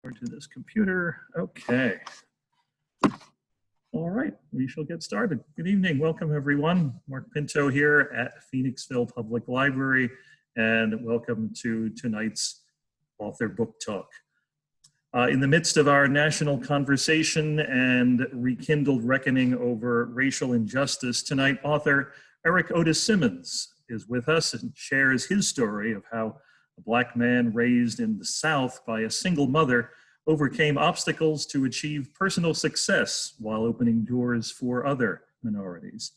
To this computer. Okay. All right, we shall get started. Good evening. Welcome, everyone. Mark Pinto here at Phoenixville Public Library, and welcome to tonight's Author Book Talk. In the midst of our national conversation and rekindled reckoning over racial injustice, tonight author Eric Otis Simmons is with us and shares his story of how a Black man raised in the South by a single mother overcame obstacles to achieve personal success while opening doors for other minorities.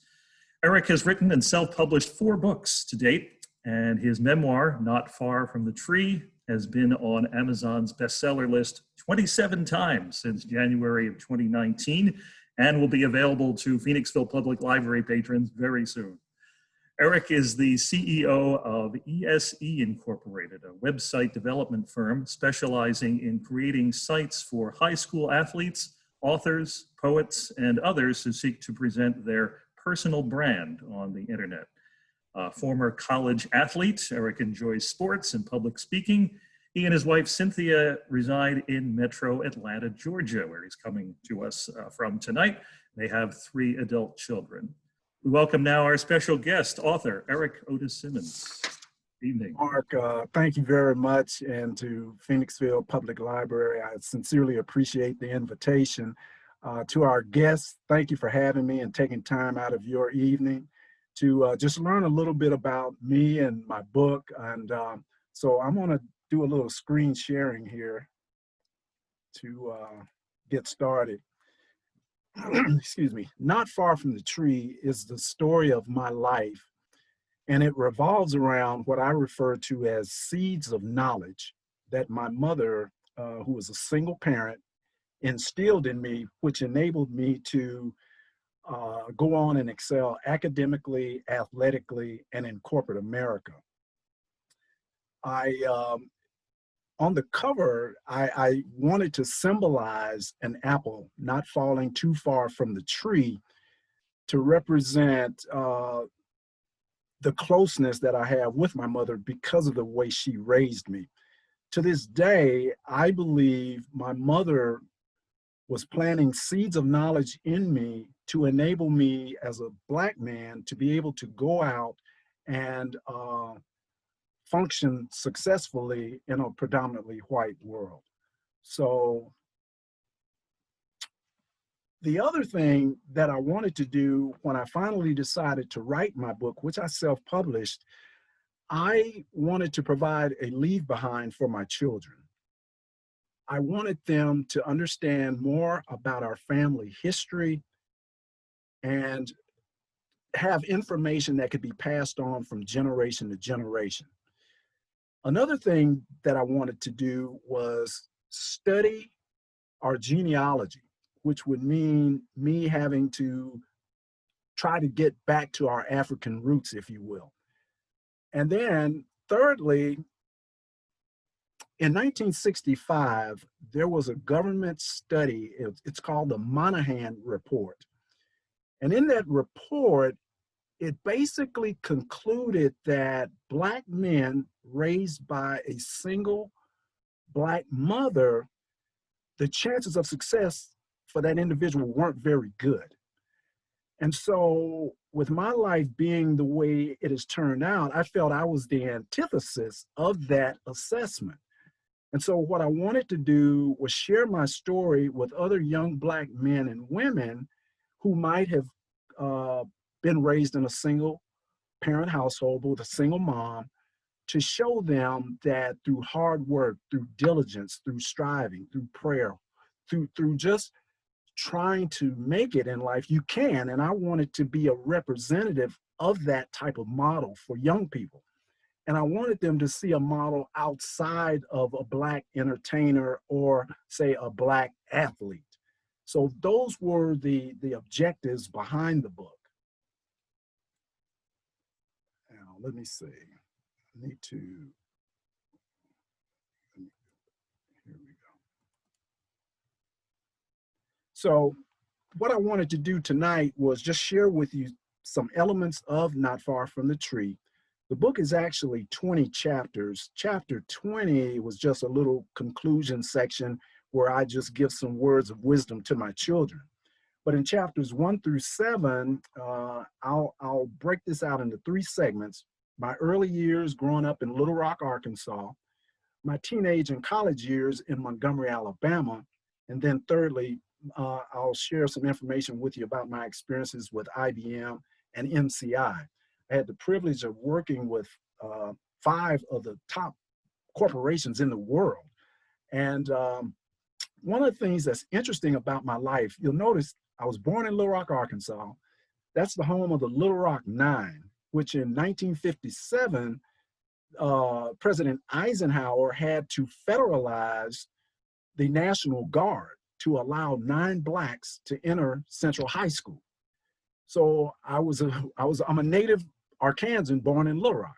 Eric has written and self-published 4 books to date, and his memoir, Not Far from the Tree, has been on Amazon's bestseller list 27 times since January of 2019 and will be available to Phoenixville Public Library patrons very soon. Eric is the CEO of ESE Incorporated, a website development firm specializing in creating sites for high school athletes, authors, poets, and others who seek to present their personal brand on the internet. Former college athlete, Eric enjoys sports and public speaking. He and his wife, Cynthia, reside in Metro Atlanta, Georgia, where he's coming to us from tonight. They have 3 adult children. We welcome now our special guest, author Eric Otis Simmons. Good evening. Mark, thank you very much, and to Phoenixville Public Library, I sincerely appreciate the invitation. To our guests, thank you for having me and taking time out of your evening to just learn a little bit about me and my book. And so I'm gonna do a little screen sharing here to get started. Excuse me. Not Far from the Tree is the story of my life, and it revolves around what I refer to as seeds of knowledge that my mother, who was a single parent, instilled in me, which enabled me to go on and excel academically, athletically, and in corporate America. On the cover, I wanted to symbolize an apple not falling too far from the tree to represent the closeness that I have with my mother because of the way she raised me. To this day, I believe my mother was planting seeds of knowledge in me to enable me as a Black man to be able to go out and function successfully in a predominantly white world. So the other thing that I wanted to do when I finally decided to write my book, which I self-published, I wanted to provide a leave behind for my children. I wanted them to understand more about our family history and have information that could be passed on from generation to generation. Another thing that I wanted to do was study our genealogy, which would mean me having to try to get back to our African roots, if you will. And then thirdly, in 1965, there was a government study, it's called the Moynihan Report. And in that report, it basically concluded that Black men raised by a single Black mother, the chances of success for that individual weren't very good. And so with my life being the way it has turned out, I felt I was the antithesis of that assessment. And so what I wanted to do was share my story with other young Black men and women who might have been raised in a single parent household with a single mom, to show them that through hard work, through diligence, through striving, through prayer, through just trying to make it in life, you can. And I wanted to be a representative of that type of model for young people. And I wanted them to see a model outside of a Black entertainer or say a Black athlete. So those were the objectives behind the book. Now, let me see. I need to, here we go. So what I wanted to do tonight was just share with you some elements of Not Far from the Tree. The book is actually 20 chapters. Chapter 20 was just a little conclusion section where I just give some words of wisdom to my children. But in chapters 1 through 7, I'll break this out into 3 segments. My early years growing up in Little Rock, Arkansas, my teenage and college years in Montgomery, Alabama, and then thirdly, I'll share some information with you about my experiences with IBM and MCI. I had the privilege of working with 5 of the top corporations in the world. And one of the things that's interesting about my life, you'll notice I was born in Little Rock, Arkansas. That's the home of the Little Rock Nine, which in 1957, President Eisenhower had to federalize the National Guard to allow 9 Blacks to enter Central High School. So I'm a native Arkansan born in Little Rock.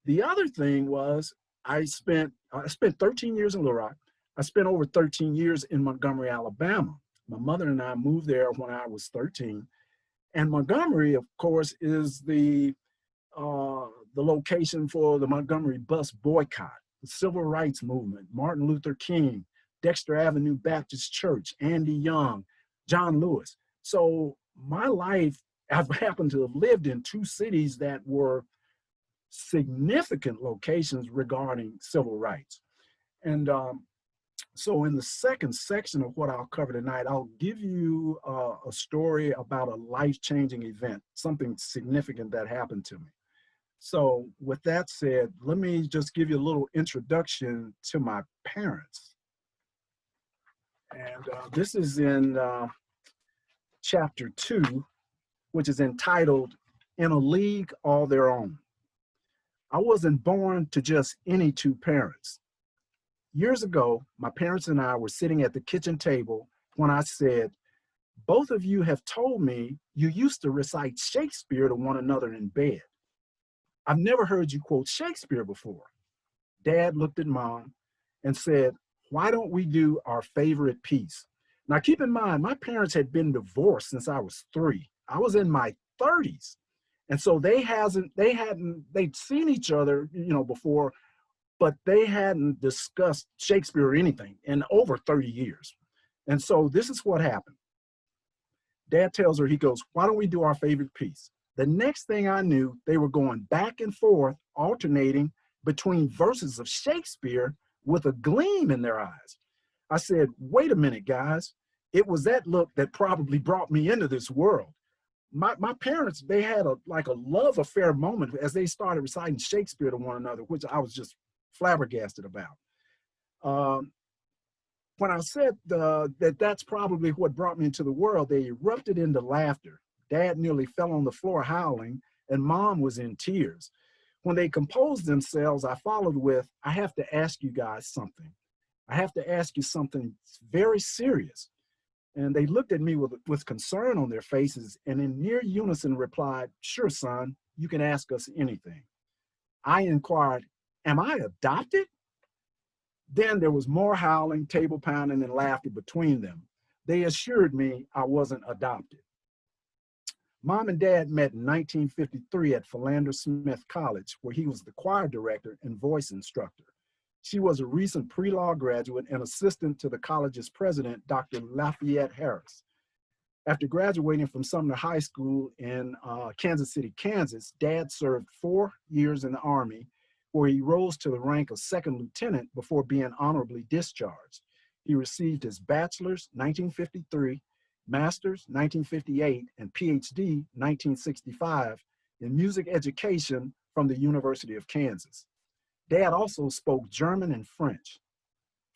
The other thing was I spent 13 years in Little Rock. I spent over 13 years in Montgomery, Alabama. My mother and I moved there when I was 13. And Montgomery, of course, is the location for the Montgomery bus boycott, the civil rights movement, Martin Luther King, Dexter Avenue Baptist Church, Andy Young, John Lewis. So my life, I've happened to have lived in 2 cities that were significant locations regarding civil rights. And so in the second section of what I'll cover tonight, I'll give you a story about a life-changing event, something significant that happened to me. So with that said, let me just give you a little introduction to my parents. And this is in chapter 2, which is entitled, In a League All Their Own. I wasn't born to just any 2 parents. Years ago, my parents and I were sitting at the kitchen table when I said, both of you have told me you used to recite Shakespeare to one another in bed. I've never heard you quote Shakespeare before. Dad looked at Mom and said, why don't we do our favorite piece? Now keep in mind, my parents had been divorced since I was 3. I was in my 30s. And so they'd seen each other, before, but they hadn't discussed Shakespeare or anything in over 30 years. And so this is what happened. Dad tells her, he goes, why don't we do our favorite piece? The next thing I knew, they were going back and forth, alternating between verses of Shakespeare with a gleam in their eyes. I said, wait a minute, guys. It was that look that probably brought me into this world. My parents, they had a love affair moment as they started reciting Shakespeare to one another, which I was just flabbergasted about. When I said that's probably what brought me into the world, they erupted into laughter. Dad nearly fell on the floor howling, and Mom was in tears. When they composed themselves, I followed with, I have to ask you guys something. I have to ask you something very serious. And they looked at me with concern on their faces, and in near unison replied, sure, son, you can ask us anything. I inquired, am I adopted? Then there was more howling, table pounding, and laughter between them. They assured me I wasn't adopted. Mom and Dad met in 1953 at Philander Smith College, where he was the choir director and voice instructor. She was a recent pre-law graduate and assistant to the college's president, Dr. Lafayette Harris. After graduating from Sumner High School in Kansas City, Kansas, Dad served 4 years in the Army, where he rose to the rank of 2nd lieutenant before being honorably discharged. He received his bachelor's 1953, master's 1958, and PhD 1965 in music education from the University of Kansas. Dad also spoke German and French.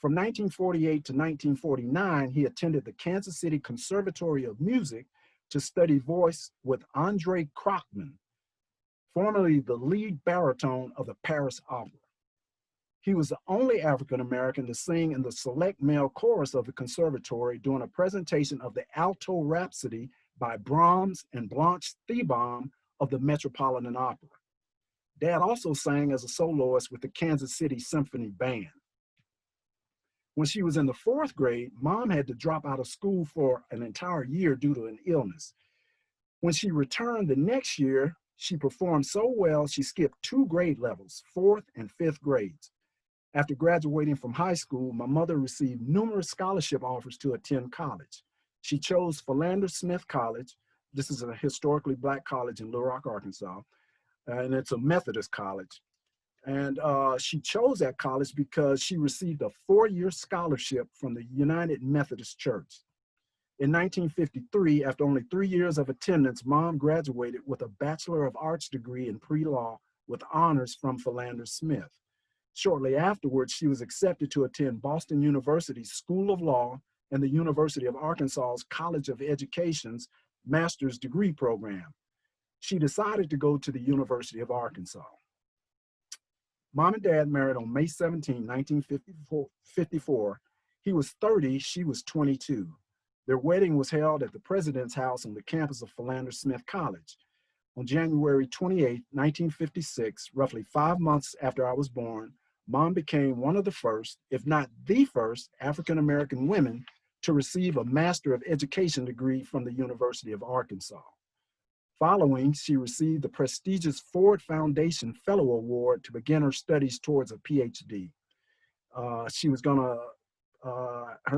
From 1948 to 1949, he attended the Kansas City Conservatory of Music to study voice with Andre Krochman, formerly the lead baritone of the Paris Opera. He was the only African-American to sing in the select male chorus of the conservatory during a presentation of the Alto Rhapsody by Brahms and Blanche Thiebaum of the Metropolitan Opera. Dad also sang as a soloist with the Kansas City Symphony Band. When she was in the 4th grade, Mom had to drop out of school for an entire year due to an illness. When she returned the next year, she performed so well she skipped 2 grade levels, 4th and 5th grades. After graduating from high school, my mother received numerous scholarship offers to attend college. She chose Philander Smith College. This is a historically Black college in Little Rock, Arkansas, and it's a Methodist college. And she chose that college because she received a 4-year scholarship from the United Methodist Church. In 1953, after only 3 years of attendance, Mom graduated with a Bachelor of Arts degree in pre-law with honors from Philander Smith. Shortly afterwards, she was accepted to attend Boston University's School of Law and the University of Arkansas's College of Education's master's degree program. She decided to go to the University of Arkansas. Mom and Dad married on May 17, 1954. He was 30, she was 22. Their wedding was held at the President's House on the campus of Philander Smith College. On January 28, 1956, roughly 5 months after I was born, Mom became one of the first, if not the first, African-American women to receive a Master of Education degree from the University of Arkansas. Following, she received the prestigious Ford Foundation Fellow Award to begin her studies towards a PhD. Her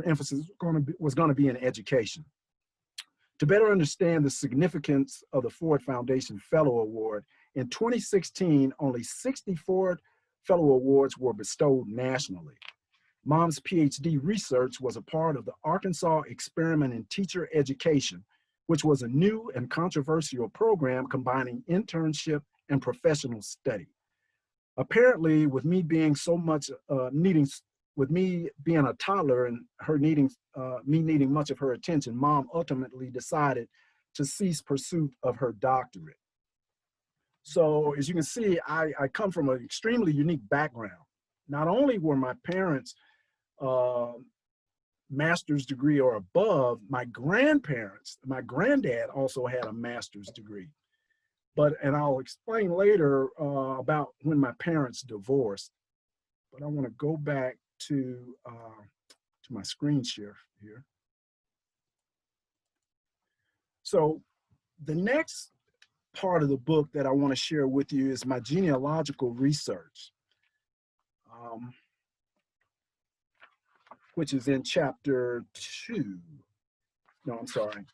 emphasis was going to be in education. To better understand the significance of the Ford Foundation Fellow Award, in 2016, only 64 Fellow Awards were bestowed nationally. Mom's PhD research was a part of the Arkansas Experiment in Teacher Education, which was a new and controversial program combining internship and professional study. Apparently, with me being with me being a toddler and her needing much of her attention, Mom ultimately decided to cease pursuit of her doctorate. So as you can see, I come from an extremely unique background. Not only were my parents master's degree or above, my granddad also had a master's degree. And I'll explain later about when my parents divorced. But I want to go back to my screen share here. So the next part of the book that I want to share with you is my genealogical research, which is in chapter 2. No, I'm sorry.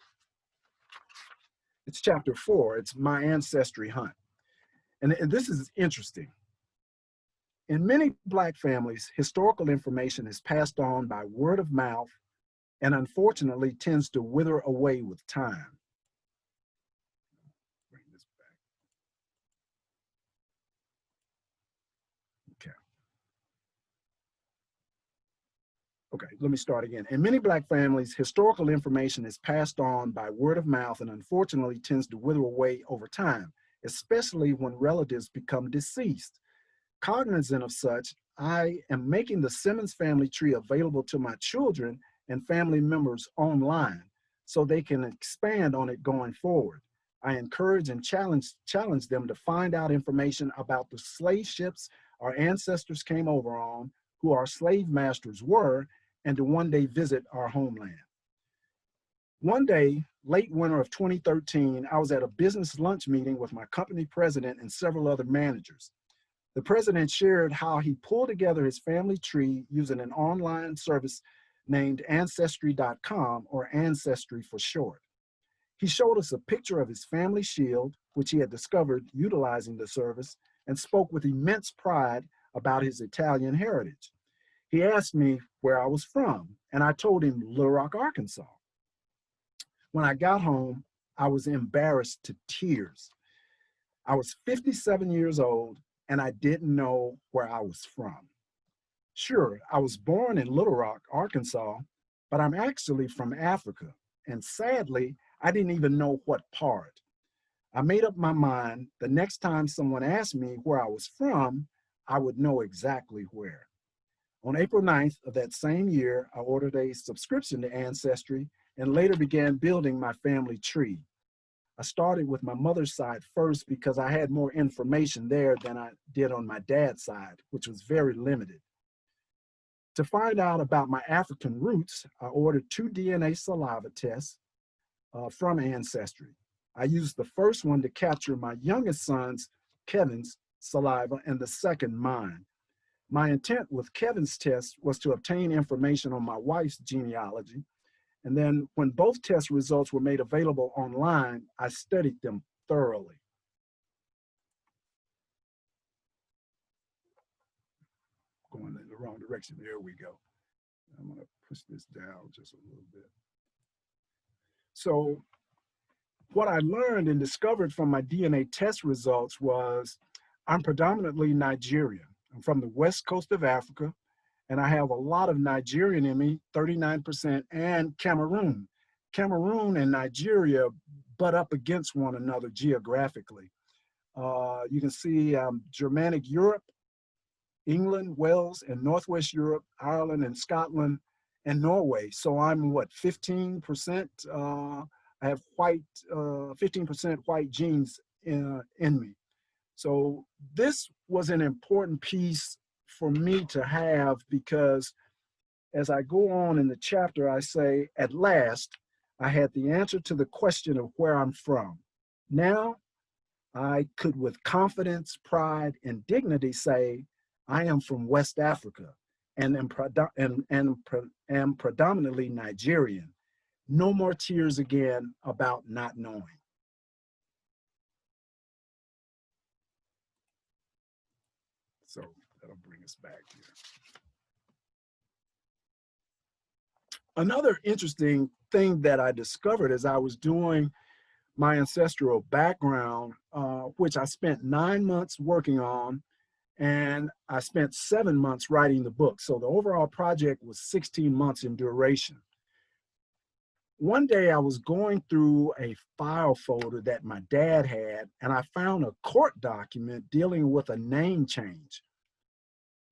It's chapter 4. It's my Ancestry Hunt. And this is interesting. In many Black families, historical information is passed on by word of mouth and unfortunately tends to wither away with time. Bring this back. Okay, let me start again. In many Black families, historical information is passed on by word of mouth and unfortunately tends to wither away over time, especially when relatives become deceased. Cognizant of such, I am making the Simmons family tree available to my children and family members online so they can expand on it going forward. I encourage and challenge them to find out information about the slave ships our ancestors came over on, who our slave masters were, and to one day visit our homeland. One day, late winter of 2013, I was at a business lunch meeting with my company president and several other managers. The president shared how he pulled together his family tree using an online service named Ancestry.com, or Ancestry for short. He showed us a picture of his family shield, which he had discovered utilizing the service, and spoke with immense pride about his Italian heritage. He asked me where I was from, and I told him Little Rock, Arkansas. When I got home, I was embarrassed to tears. I was 57 years old, and I didn't know where I was from. Sure, I was born in Little Rock, Arkansas, but I'm actually from Africa, and sadly, I didn't even know what part. I made up my mind the next time someone asked me where I was from, I would know exactly where. On April 9th of that same year, I ordered a subscription to Ancestry and later began building my family tree. I started with my mother's side first because I had more information there than I did on my dad's side, which was very limited. To find out about my African roots, I ordered 2 DNA saliva tests from Ancestry. I used the first one to capture my youngest son's, Kevin's, saliva and the second mine. My intent with Kevin's test was to obtain information on my wife's genealogy. And then when both test results were made available online, I studied them thoroughly. Going in the wrong direction. There we go. I'm going to push this down just a little bit. So what I learned and discovered from my DNA test results was I'm predominantly Nigerian. I'm from the west coast of Africa, and I have a lot of Nigerian in me, 39%, and Cameroon. Cameroon and Nigeria butt up against one another geographically. You can see Germanic Europe, England, Wales, and Northwest Europe, Ireland, and Scotland, and Norway. So I'm what, 15%? I have 15% white genes in me. So this was an important piece for me to have, because as I go on in the chapter, I say, at last, I had the answer to the question of where I'm from. Now, I could with confidence, pride, and dignity say, I am from West Africa and am predominantly Nigerian. No more tears again about not knowing. So that'll bring us back here. Another interesting thing that I discovered as I was doing my ancestral background, which I spent 9 months working on, and I spent 7 months writing the book. So the overall project was 16 months in duration. One day I was going through a file folder that my dad had, and I found a court document dealing with a name change.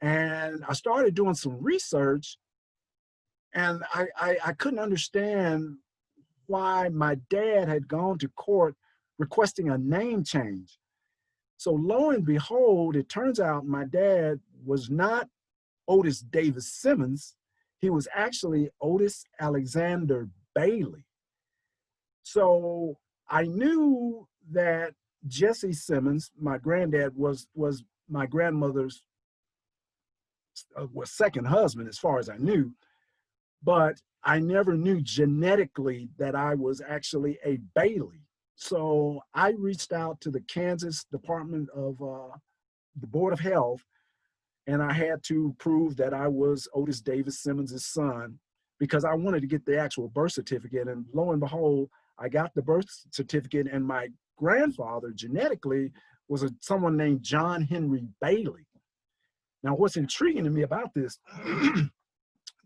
And I started doing some research, and I couldn't understand why my dad had gone to court requesting a name change. So lo and behold, it turns out my dad was not Otis Davis Simmons. He was actually Otis Alexander Bailey. So I knew that Jesse Simmons, my granddad, was my grandmother's second husband, as far as I knew, but I never knew genetically that I was actually a Bailey. So I reached out to the Kansas Department of the Board of Health, and I had to prove that I was Otis Davis Simmons' son, because I wanted to get the actual birth certificate. And lo and behold, I got the birth certificate, and my grandfather genetically was someone named John Henry Bailey. Now, what's intriguing to me about this,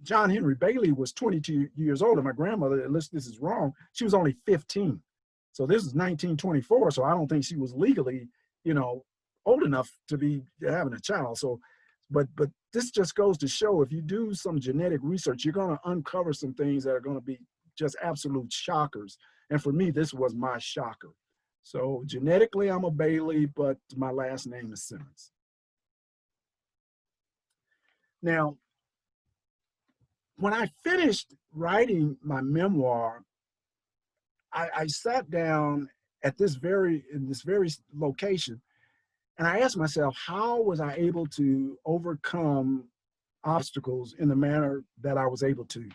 John Henry Bailey was 22 years old, and my grandmother, unless this is wrong, she was only 15. So this is 1924, so I don't think she was legally, old enough to be having a child. So, but this just goes to show, if you do some genetic research, you're going to uncover some things that are going to be just absolute shockers. And for me, this was my shocker. So genetically, I'm a Bailey, but my last name is Simmons. Now, when I finished writing my memoir, I sat down in this very location, and I asked myself, how was I able to overcome obstacles in the manner that I was able to?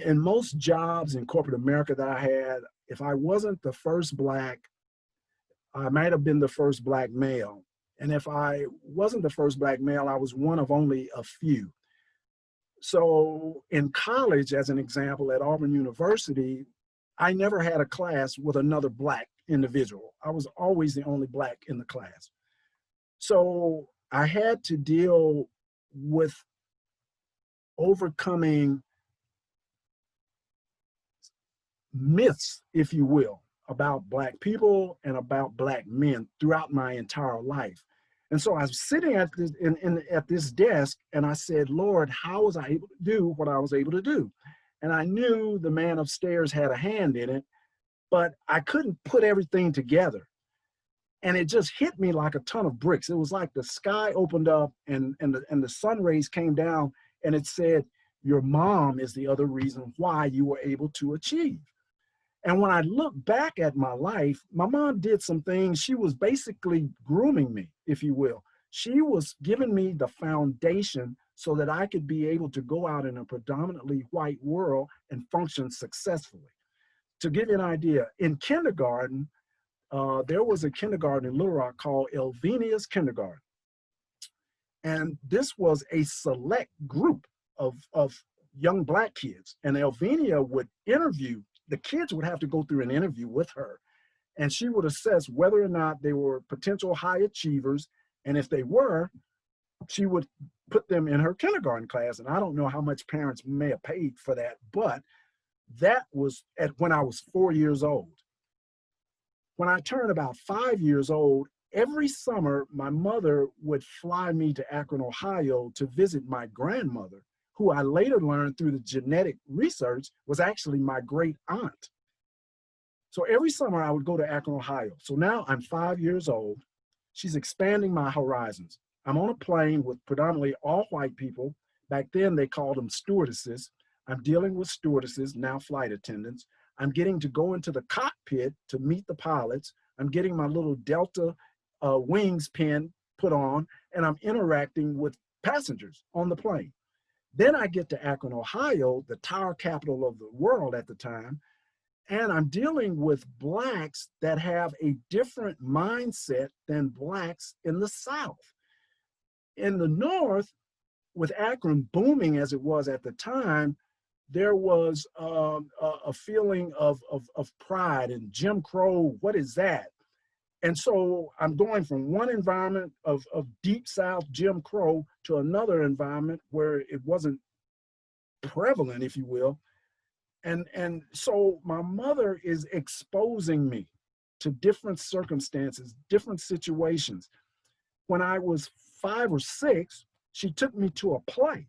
In most jobs in corporate America that I had, if I wasn't the first Black, I might have been the first Black male. And if I wasn't the first Black male, I was one of only a few. So in college, as an example, at Auburn University, I never had a class with another Black individual. I was always the only Black in the class. So I had to deal with overcoming myths, if you will, about Black people and about Black men throughout my entire life. And so I was sitting at this desk, and I said, Lord, how was I able to do what I was able to do? And I knew the man upstairs had a hand in it, but I couldn't put everything together. And it just hit me like a ton of bricks. It was like the sky opened up, and the sun rays came down, and it said, your mom is the other reason why you were able to achieve. And when I look back at my life, my mom did some things. She was basically grooming me, if you will. She was giving me the foundation so that I could be able to go out in a predominantly white world and function successfully. To give you an idea, in kindergarten, there was a kindergarten in Little Rock called Elvinia's Kindergarten. And this was a select group of young Black kids. And Elvinia would interview, the kids would have to go through an interview with her. And she would assess whether or not they were potential high achievers. And if they were, she would put them in her kindergarten class. And I don't know how much parents may have paid for that, but that was when I was 4 years old. When I turned about 5 years old, every summer, my mother would fly me to Akron, Ohio to visit my grandmother, who I later learned through the genetic research was actually my great aunt. So every summer I would go to Akron, Ohio. So now I'm 5 years old. She's expanding my horizons. I'm on a plane with predominantly all white people. Back then they called them stewardesses. I'm dealing with stewardesses, now flight attendants. I'm getting to go into the cockpit to meet the pilots. I'm getting my little Delta wings pin put on, and I'm interacting with passengers on the plane. Then I get to Akron, Ohio, the tire capital of the world at the time, and I'm dealing with Blacks that have a different mindset than Blacks in the South. In the North, with Akron booming as it was at the time, there was a feeling of pride and Jim Crow, what is that? And so I'm going from one environment of deep South Jim Crow to another environment where it wasn't prevalent, if you will. And so my mother is exposing me to different circumstances, different situations. When I was 5 or 6, she took me to a play.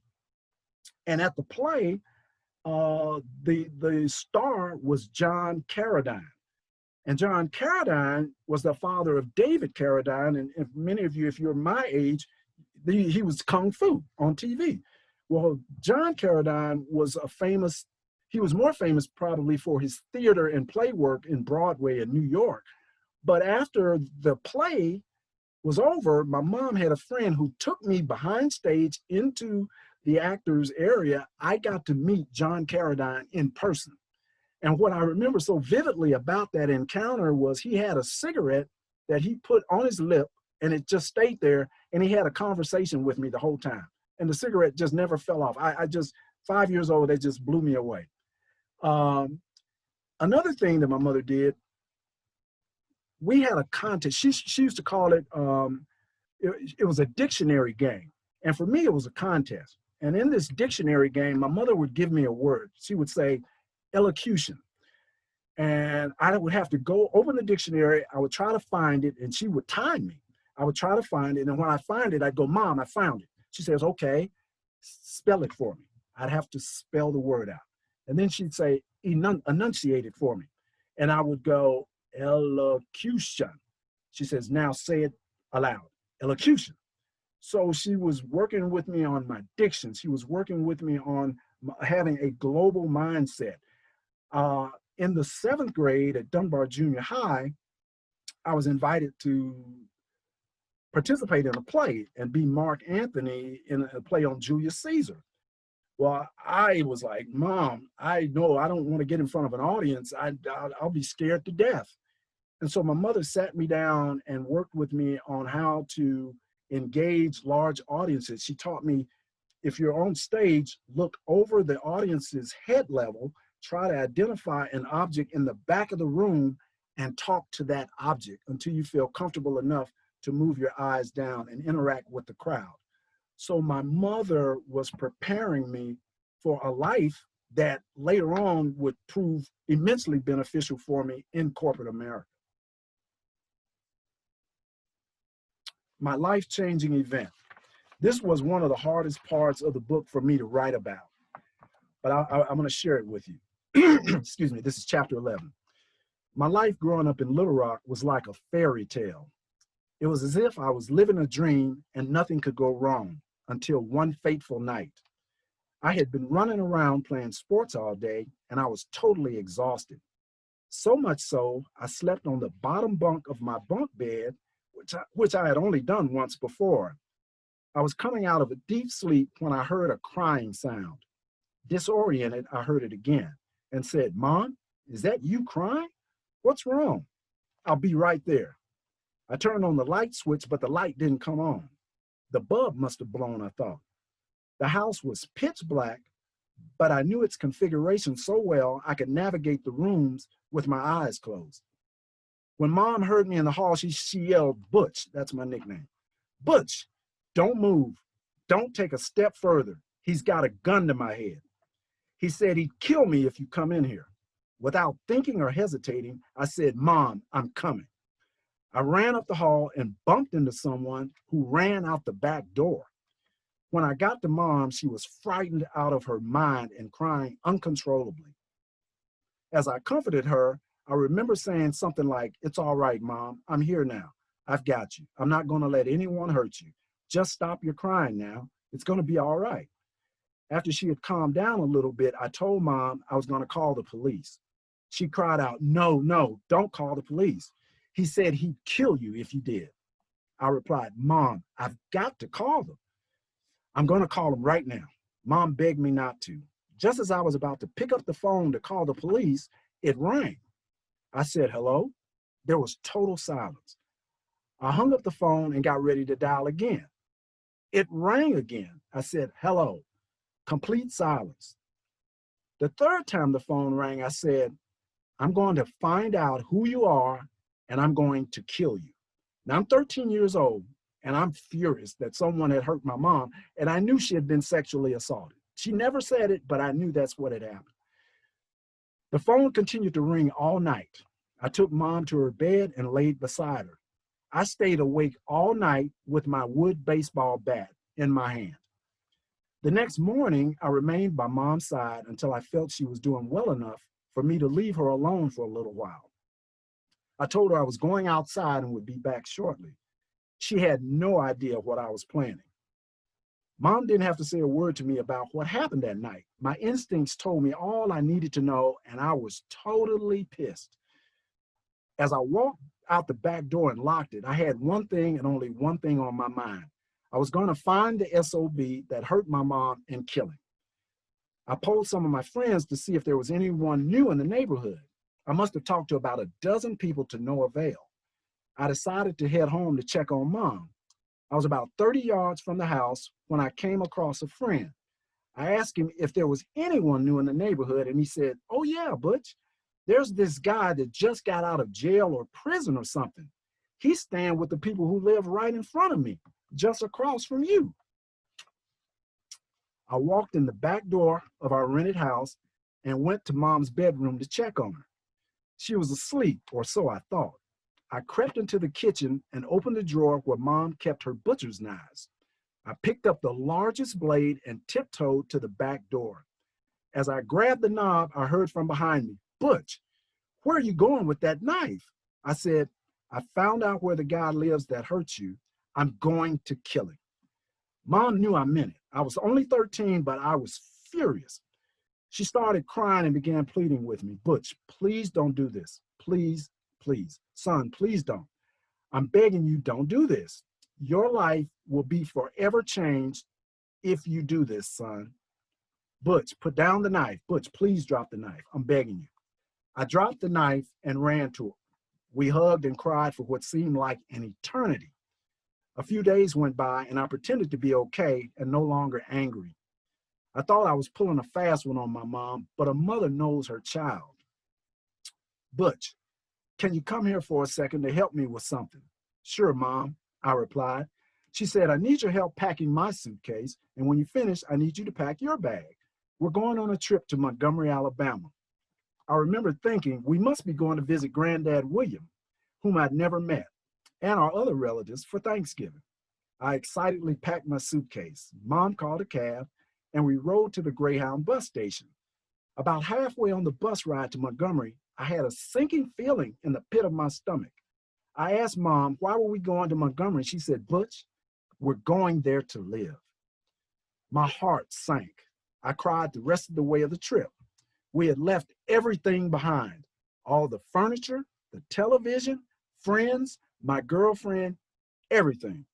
And at the play, the star was John Carradine. And John Carradine was the father of David Carradine. And if many of you, if you're my age, he was Kung Fu on TV. Well, John Carradine was he was more famous probably for his theater and play work in Broadway in New York. But after the play was over, my mom had a friend who took me behind stage into the actors area. I got to meet John Carradine in person. And what I remember so vividly about that encounter was he had a cigarette that he put on his lip and it just stayed there. And he had a conversation with me the whole time. And the cigarette just never fell off. I just, 5 years old, they just blew me away. Another thing that my mother did, we had a contest. She used to call it, it was a dictionary game. And for me, it was a contest. And in this dictionary game, my mother would give me a word. She would say, elocution. And I would have to go open the dictionary. I would try to find it, and she would time me. I would try to find it. And when I find it, I'd go, Mom, I found it. She says, okay, spell it for me. I'd have to spell the word out. And then she'd say, enunciate it for me. And I would go, elocution. She says, now say it aloud, elocution. So she was working with me on my diction. She was working with me on having a global mindset. In the 7th grade at Dunbar Junior High, I was invited to participate in a play and be Mark Anthony in a play on Julius Caesar. Well, I was like, Mom, I know I don't want to get in front of an audience. I'll be scared to death. And so my mother sat me down and worked with me on how to engage large audiences. She taught me, if you're on stage, look over the audience's head level, try to identify an object in the back of the room and talk to that object until you feel comfortable enough to move your eyes down and interact with the crowd. So my mother was preparing me for a life that later on would prove immensely beneficial for me in corporate America. My life-changing event. This was one of the hardest parts of the book for me to write about, but I'm going to share it with you. Excuse me, this is chapter 11. My life growing up in Little Rock was like a fairy tale. It was as if I was living a dream and nothing could go wrong until one fateful night. I had been running around playing sports all day and I was totally exhausted. So much so, I slept on the bottom bunk of my bunk bed which I had only done once before. I was coming out of a deep sleep when I heard a crying sound. Disoriented, I heard it again and said, "Mom, is that you crying? What's wrong?" "I'll be right there." I turned on the light switch, but the light didn't come on. The bulb must have blown, I thought. The house was pitch black, but I knew its configuration so well I could navigate the rooms with my eyes closed. When Mom heard me in the hall, she yelled, "Butch," that's my nickname. "Butch, don't move. Don't take a step further. He's got a gun to my head. He said he'd kill me if you come in here." Without thinking or hesitating, I said, "Mom, I'm coming." I ran up the hall and bumped into someone who ran out the back door. When I got to Mom, she was frightened out of her mind and crying uncontrollably. As I comforted her, I remember saying something like, "It's all right, Mom. I'm here now. I've got you. I'm not going to let anyone hurt you. Just stop your crying now. It's going to be all right." After she had calmed down a little bit, I told Mom I was going to call the police. She cried out, "No, no, don't call the police. He said he'd kill you if you did." I replied, "Mom, I've got to call them. I'm going to call them right now." Mom begged me not to. Just as I was about to pick up the phone to call the police, it rang. I said, "Hello?" There was total silence. I hung up the phone and got ready to dial again. It rang again. I said, "Hello." Complete silence. The third time the phone rang, I said, "I'm going to find out who you are and I'm going to kill you." Now I'm 13 years old and I'm furious that someone had hurt my mom, and I knew she had been sexually assaulted. She never said it, but I knew that's what had happened. The phone continued to ring all night. I took Mom to her bed and laid beside her. I stayed awake all night with my wood baseball bat in my hand. The next morning, I remained by Mom's side until I felt she was doing well enough for me to leave her alone for a little while. I told her I was going outside and would be back shortly. She had no idea what I was planning. Mom didn't have to say a word to me about what happened that night. My instincts told me all I needed to know, and I was totally pissed. As I walked out the back door and locked it, I had one thing and only one thing on my mind. I was going to find the SOB that hurt my mom and kill him. I polled some of my friends to see if there was anyone new in the neighborhood. I must have talked to about a dozen people to no avail. I decided to head home to check on Mom. I was about 30 yards from the house when I came across a friend. I asked him if there was anyone new in the neighborhood, and he said, "Oh yeah, Butch, there's this guy that just got out of jail or prison or something. He's staying with the people who live right in front of me, just across from you." I walked in the back door of our rented house and went to Mom's bedroom to check on her. She was asleep, or so I thought. I crept into the kitchen and opened the drawer where Mom kept her butcher's knives. I picked up the largest blade and tiptoed to the back door. As I grabbed the knob, I heard from behind me, "Butch, where are you going with that knife?" I said, "I found out where the guy lives that hurt you. I'm going to kill him." Mom knew I meant it. I was only 13, but I was furious. She started crying and began pleading with me, "Butch, please don't do this. Please, please. Son, please don't. I'm begging you, don't do this. Your life will be forever changed if you do this, son. Butch, put down the knife. Butch, please drop the knife. I'm begging you." I dropped the knife and ran to her. We hugged and cried for what seemed like an eternity. A few days went by and I pretended to be okay and no longer angry. I thought I was pulling a fast one on my mom, but a mother knows her child. "Butch, can you come here for a second to help me with something?" "Sure, Mom," I replied. She said, "I need your help packing my suitcase, and when you finish, I need you to pack your bag. We're going on a trip to Montgomery, Alabama." I remember thinking we must be going to visit Granddad William, whom I'd never met, and our other relatives for Thanksgiving. I excitedly packed my suitcase. Mom called a cab, and we rode to the Greyhound bus station. About halfway on the bus ride to Montgomery, I had a sinking feeling in the pit of my stomach. I asked Mom, why were we going to Montgomery? She said, "Butch, we're going there to live." My heart sank. I cried the rest of the way of the trip. We had left everything behind. All the furniture, the television, friends, my girlfriend, everything.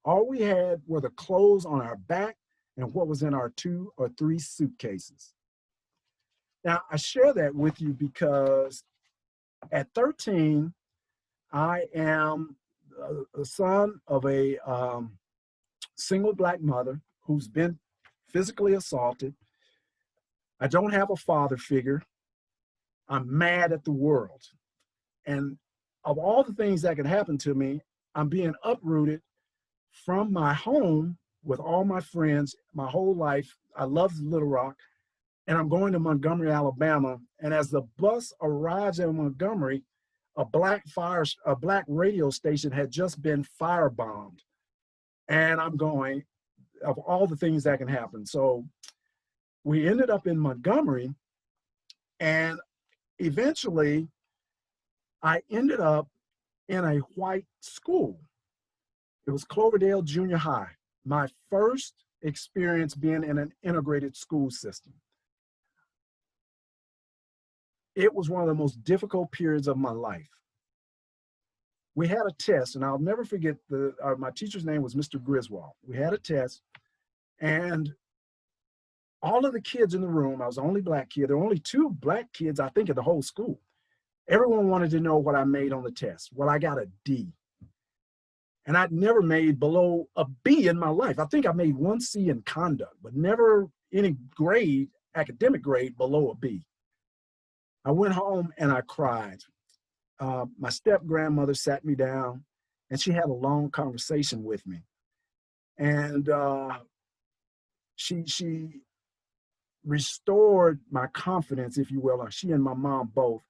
All we had were the clothes on our back and what was in our 2 or 3 suitcases. Now, I share that with you because at 13, I am the son of a single Black mother who's been physically assaulted. I don't have a father figure. I'm mad at the world. And of all the things that could happen to me, I'm being uprooted from my home with all my friends my whole life. I love Little Rock. And I'm going to Montgomery, Alabama. And as the bus arrives in Montgomery, a black radio station had just been firebombed. And I'm going, of all the things that can happen. So we ended up in Montgomery, and eventually I ended up in a white school. It was Cloverdale Junior High, my first experience being in an integrated school system. It was one of the most difficult periods of my life. We had a test, and I'll never forget my teacher's name was Mr. Griswold. We had a test, and all of the kids in the room, I was the only Black kid. There were only 2 Black kids, I think, in the whole school. Everyone wanted to know what I made on the test. Well, I got a D. And I'd never made below a B in my life. I think I made 1 C in conduct, but never any grade, academic grade, below a B. I went home and I cried. My step-grandmother sat me down, and she had a long conversation with me. And she restored my confidence, if you will. She and my mom both.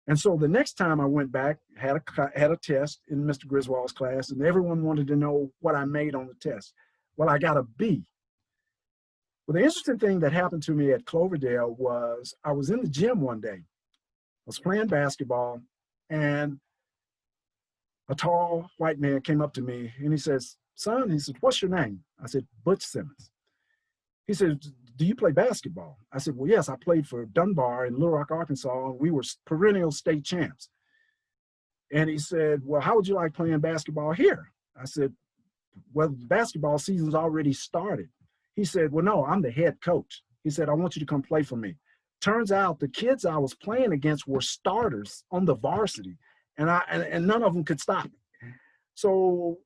And so the next time I went back, had a test in Mr. Griswold's class, and everyone wanted to know what I made on the test. Well, I got a B. Well, the interesting thing that happened to me at Cloverdale was I was in the gym one day. I was playing basketball, and a tall white man came up to me, and he says, "Son," he said, "what's your name?" I said, "Butch Simmons." He said, "Do you play basketball?" I said, "Well, yes, I played for Dunbar in Little Rock, Arkansas, and we were perennial state champs." And he said, "Well, how would you like playing basketball here?" I said, "Well, the basketball season's already started." He said, "Well, no, I'm the head coach." He said, "I want you to come play for me." Turns out the kids I was playing against were starters on the varsity, and none of them could stop me. So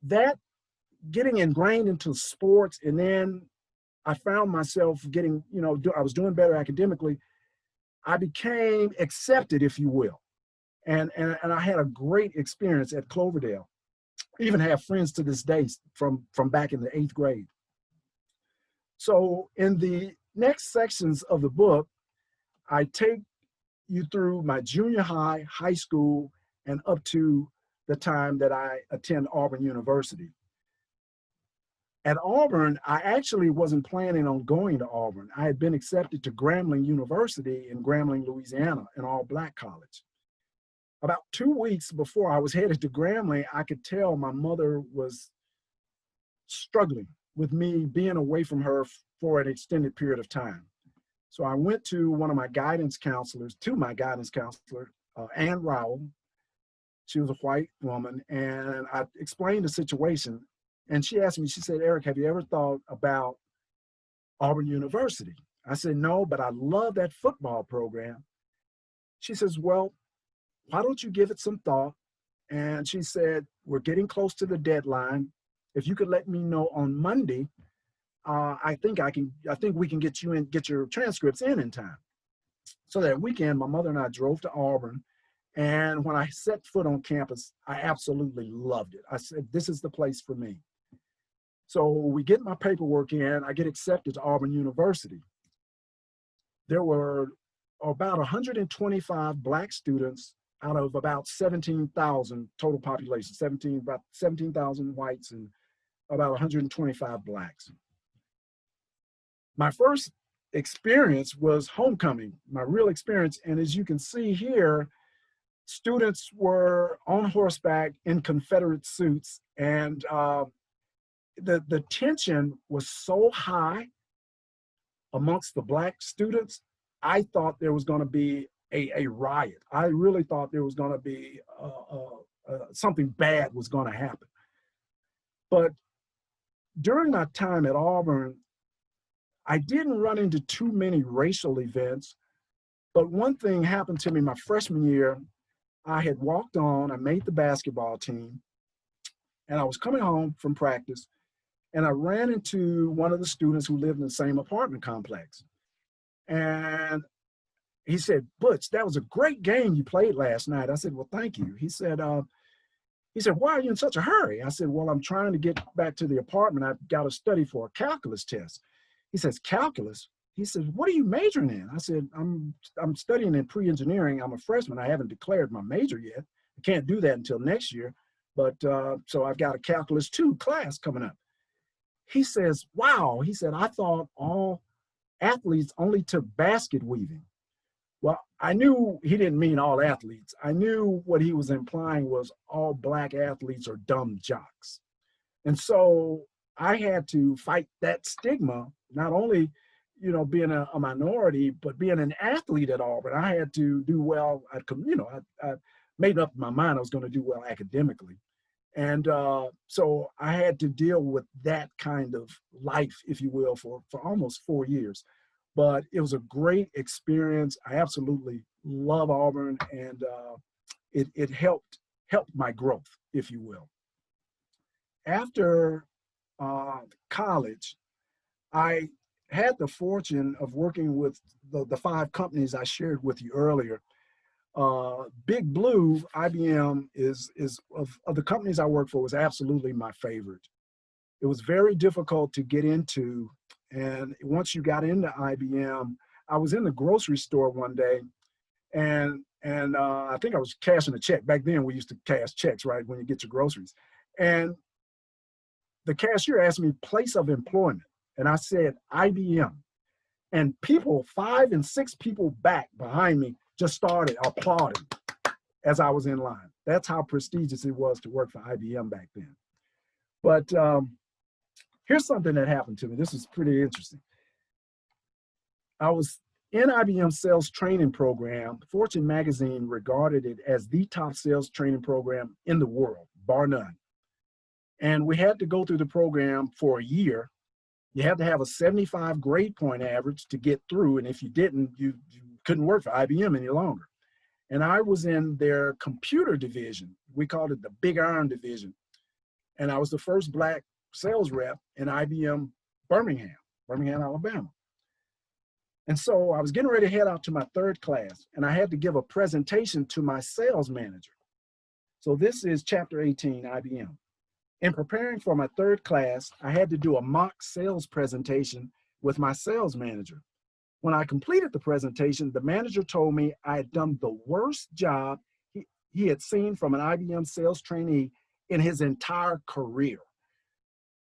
that getting ingrained into sports, and then I found myself getting, I was doing better academically. I became accepted, if you will. And I had a great experience at Cloverdale. I even have friends to this day from back in the 8th grade. So in the next sections of the book, I take you through my junior high, high school, and up to the time that I attend Auburn University. At Auburn, I actually wasn't planning on going to Auburn. I had been accepted to Grambling University in Grambling, Louisiana, an all-Black college. About 2 weeks before I was headed to Grambling, I could tell my mother was struggling with me being away from her for an extended period of time. So I went to my guidance counselor, Ann Rowell. She was a white woman, and I explained the situation. And she asked me, she said, "Eric, have you ever thought about Auburn University?" I said, "No, but I love that football program." She says, "Well, why don't you give it some thought?" And she said, "We're getting close to the deadline. If you could let me know on Monday, I think we can get your transcripts in time." So that weekend, my mother and I drove to Auburn. And when I set foot on campus, I absolutely loved it. I said, "This is the place for me." So we get my paperwork in, I get accepted to Auburn University. There were about 125 Black students out of about 17,000 total population, about 17,000 whites and about 125 Blacks. My first experience was homecoming, my real experience. And as you can see here, students were on horseback in Confederate suits, and the tension was so high amongst the Black students. I thought there was going to be a riot. I really thought there was going to be something bad was going to happen. But during my time at Auburn, I didn't run into too many racial events. But one thing happened to me my freshman year. I had walked on, I made the basketball team, and I was coming home from practice, and I ran into one of the students who lived in the same apartment complex. And he said, "Butch, that was a great game you played last night." I said, "Well, thank you." He said, "Why are you in such a hurry?" I said, "Well, I'm trying to get back to the apartment. I've got to study for a calculus test." He says, "Calculus?" He says, "What are you majoring in?" I said, I'm studying in pre-engineering. I'm a freshman. I haven't declared my major yet. I can't do that until next year. But so I've got a calculus 2 class coming up. He says, "Wow." He said, "I thought all athletes only took basket weaving." Well, I knew he didn't mean all athletes. I knew what he was implying was all Black athletes are dumb jocks. And so I had to fight that stigma, not only being a minority, but being an athlete at Auburn. I had to do well. I made up my mind I was going to do well academically. And so I had to deal with that kind of life, if you will, for almost 4 years. But it was a great experience. I absolutely love Auburn, and it helped my growth, if you will. After college, I had the fortune of working with the 5 companies I shared with you earlier. Big Blue, IBM, is of the companies I worked for, was absolutely my favorite. It was very difficult to get into, and once you got into IBM, I was in the grocery store one day, and I think I was cashing a check. Back then, we used to cash checks, right, when you get your groceries. And the cashier asked me place of employment, and I said IBM. And people, 5 and 6 people back behind me, just started applauding as I was in line. That's how prestigious it was to work for IBM back then. But here's something that happened to me. This is pretty interesting. I was in IBM's sales training program. Fortune magazine regarded it as the top sales training program in the world, bar none. And we had to go through the program for a year. You had to have a 75 grade point average to get through. And if you didn't, you couldn't work for IBM any longer. And I was in their computer division. We called it the Big Iron division. And I was the first Black sales rep in IBM Birmingham, Alabama. And so I was getting ready to head out to my 3rd class, and I had to give a presentation to my sales manager. So this is chapter 18, IBM. In preparing for my 3rd class, I had to do a mock sales presentation with my sales manager. When I completed the presentation, the manager told me I had done the worst job he had seen from an IBM sales trainee in his entire career.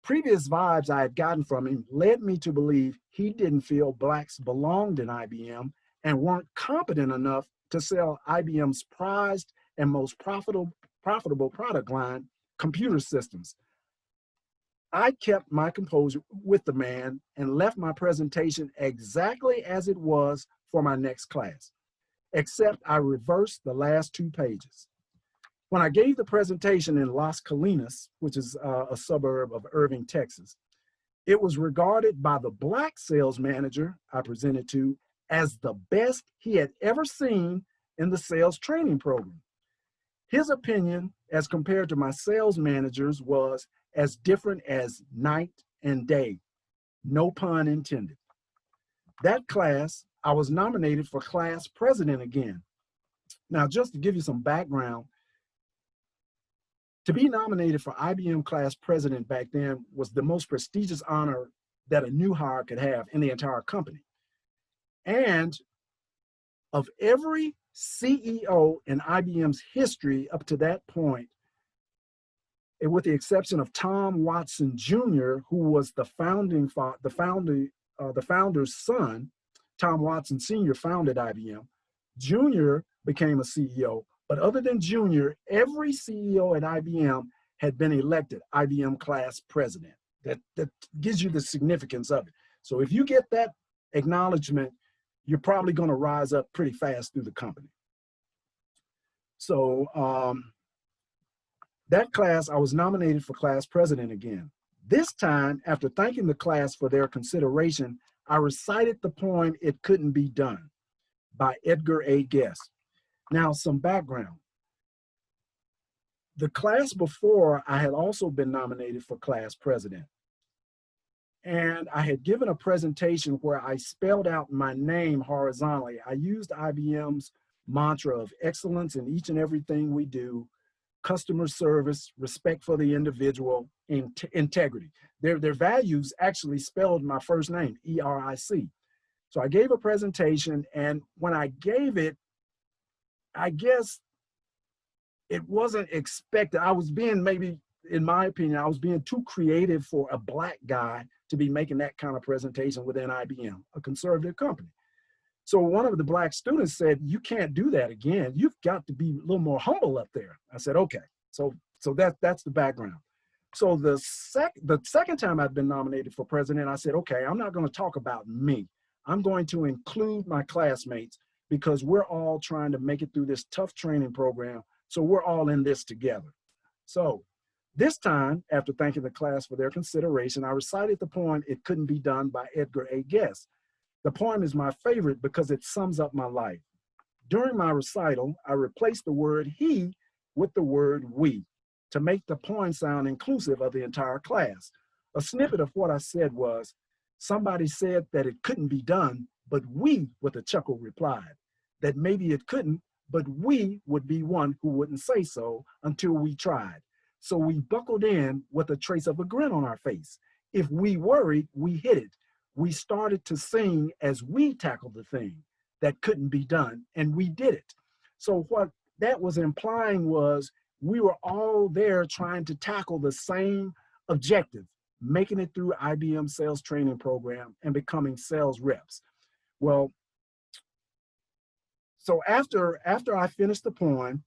Previous vibes I had gotten from him led me to believe he didn't feel Blacks belonged in IBM and weren't competent enough to sell IBM's prized and most profitable product line, computer systems. I kept my composure with the man and left my presentation exactly as it was for my next class, except I reversed the last 2 pages. When I gave the presentation in Las Colinas, which is a suburb of Irving, Texas, it was regarded by the Black sales manager I presented to as the best he had ever seen in the sales training program. His opinion, as compared to my sales manager's, was as different as night and day. No pun intended. That class, I was nominated for class president again. Now, just to give you some background, to be nominated for IBM class president back then was the most prestigious honor that a new hire could have in the entire company. And of every CEO in IBM's history up to that point, and with the exception of Tom Watson Jr., who was the founder's son, Tom Watson Sr. founded IBM. Jr. became a CEO. But other than Junior, every CEO at IBM had been elected IBM class president. That gives you the significance of it. So if you get that acknowledgement, you're probably going to rise up pretty fast through the company. So That class, I was nominated for class president again. This time, after thanking the class for their consideration, I recited the poem "It Couldn't Be Done" by Edgar A. Guest. Now, some background. The class before, I had also been nominated for class president. And I had given a presentation where I spelled out my name horizontally. I used IBM's mantra of excellence in each and everything we do, customer service, respect for the individual, and integrity. Their values actually spelled my first name, E-R-I-C. So I gave a presentation, and when I gave it, I guess it wasn't expected. I was being, maybe, in my opinion, I was being too creative for a Black guy to be making that kind of presentation within IBM, a conservative company. So one of the Black students said, "You can't do that again. You've got to be a little more humble up there." I said, "Okay." So that's the background. So the second time I've been nominated for president, I said, "Okay, I'm not going to talk about me. I'm going to include my classmates because we're all trying to make it through this tough training program. So we're all in this together." So this time, after thanking the class for their consideration, I recited the poem "It Couldn't Be Done" by Edgar A. Guest. The poem is my favorite because it sums up my life. During my recital, I replaced the word "he" with the word "we" to make the poem sound inclusive of the entire class. A snippet of what I said was, "Somebody said that it couldn't be done, but we," with a chuckle, replied, "that maybe it couldn't, but we would be one who wouldn't say so until we tried. So we buckled in with a trace of a grin on our face. If we worried, we hit it. We started to sing as we tackled the thing that couldn't be done, and we did it." So what that was implying was we were all there trying to tackle the same objective, making it through IBM sales training program and becoming sales reps. Well, so after I finished the poem,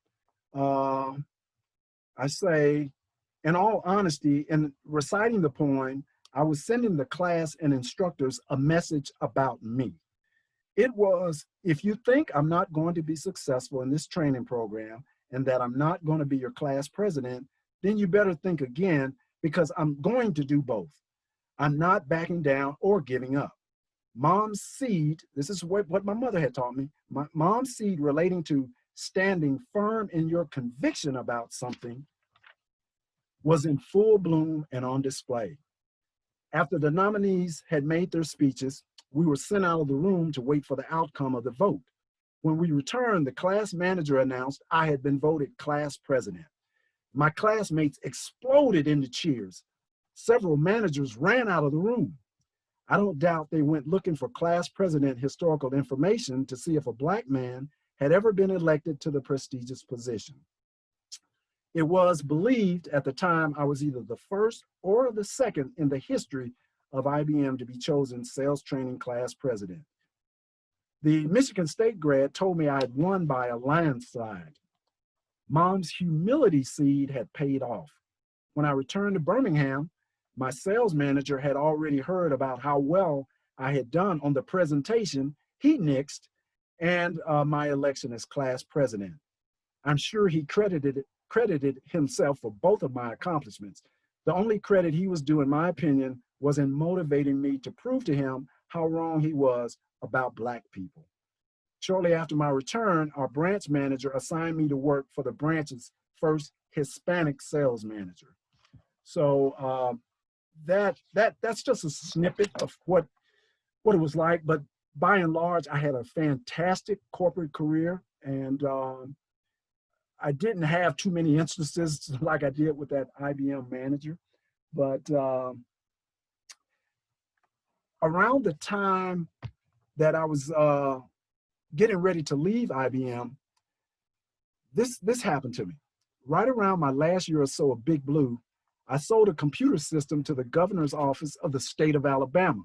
I say, in all honesty, in reciting the poem, I was sending the class and instructors a message about me. It was, if you think I'm not going to be successful in this training program and that I'm not going to be your class president, then you better think again, because I'm going to do both. I'm not backing down or giving up. Mom's seed, this is what my mother had taught me, my mom's seed relating to standing firm in your conviction about something was in full bloom and on display. After the nominees had made their speeches, we were sent out of the room to wait for the outcome of the vote. When we returned, the class manager announced I had been voted class president. My classmates exploded into cheers. Several managers ran out of the room. I don't doubt they went looking for class president historical information to see if a Black man had ever been elected to the prestigious position. It was believed at the time I was either the first or the second in the history of IBM to be chosen sales training class president. The Michigan State grad told me I had won by a landslide. Mom's humility seed had paid off. When I returned to Birmingham, my sales manager had already heard about how well I had done on the presentation he nixed and my election as class president. I'm sure he credited himself for both of my accomplishments. The only credit he was due, in my opinion, was in motivating me to prove to him how wrong he was about Black people. Shortly after my return, our branch manager assigned me to work for the branch's first Hispanic sales manager. So that's just a snippet of what it was like. But by and large, I had a fantastic corporate career, and I didn't have too many instances like I did with that IBM manager. But around the time that I was getting ready to leave IBM, this happened to me. Right around my last year or so of Big Blue, I sold a computer system to the governor's office of the state of Alabama.